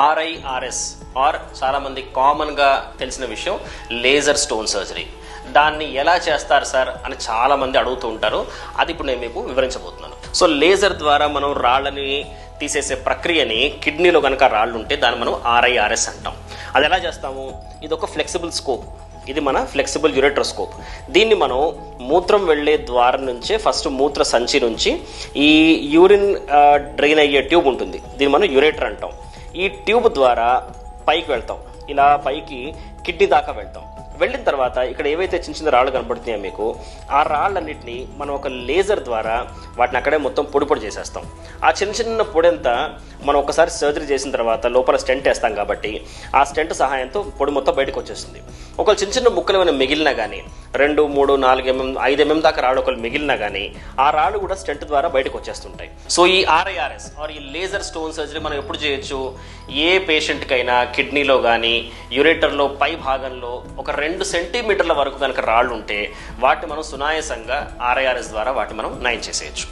RIRS are చాలామంది కామన్గా తెలిసిన విషయం లేజర్ స్టోన్ సర్జరీ. దాన్ని ఎలా చేస్తారు సార్ అని చాలామంది అడుగుతూ ఉంటారు. అది ఇప్పుడు నేను మీకు వివరించబోతున్నాను. సో లేజర్ ద్వారా మనం రాళ్ళని తీసేసే ప్రక్రియని, కిడ్నీలో కనుక రాళ్ళు ఉంటే దాన్ని మనం ఆర్ఐఆర్ఎస్ అంటాం. అది ఎలా చేస్తాము? ఇది ఒక ఫ్లెక్సిబుల్ స్కోప్. ఇది మన ఫ్లెక్సిబుల్ యురెట్రోస్కోప్. దీన్ని మనం మూత్రం వెళ్ళే ద్వారం నుంచే ఫస్ట్ మూత్ర సంచి నుంచి ఈ యూరిన్ డ్రైన్ అయ్యే ట్యూబ్ ఉంటుంది, దీన్ని మనం యురేటర్ అంటాం. ఈ ట్యూబ్ ద్వారా పైకి వెళ్తాం, ఇలా పైకి కిడ్నీ దాకా వెళ్తాం. వెళ్ళిన తర్వాత ఇక్కడ ఏవైతే చిన్న చిన్న రాళ్ళు కనబడుతున్నాయో మీకు, ఆ రాళ్ళన్నింటినీ మనం ఒక లేజర్ ద్వారా వాటిని అక్కడే మొత్తం పొడి పొడి చేసేస్తాం. ఆ చిన్న చిన్న పొడి అంతా మనం ఒకసారి సర్జరీ చేసిన తర్వాత లోపల స్టెంట్ వేస్తాం కాబట్టి ఆ స్టెంట్ సహాయంతో పొడి మొత్తం బయటకు వచ్చేస్తుంది. ఒకవేళ చిన్న చిన్న ముక్కలు ఏమైనా మిగిలినా కానీ 2, 3, 4 mm 5 mm దాకా రాళ్ళు ఒకళ్ళు మిగిలినా కానీ ఆ రాళ్ళు కూడా స్టెంట్ ద్వారా బయటకు వచ్చేస్తుంటాయి. సో ఈ ఆర్ఐఆర్ఎస్ ఆర్ ఈ లేజర్ స్టోన్ సర్జరీ మనం ఎప్పుడు చేయొచ్చు? ఏ పేషెంట్కైనా కిడ్నీలో కానీ యురేటర్లో పై భాగంలో ఒక 2 సెంటీమీటర్ల వరకు కనుక రాళ్ళు ఉంటే వాటిని మనం సునాయాసంగా ఆర్ఐఆర్ఎస్ ద్వారా వాటిని మనం నయం చేసేయచ్చు.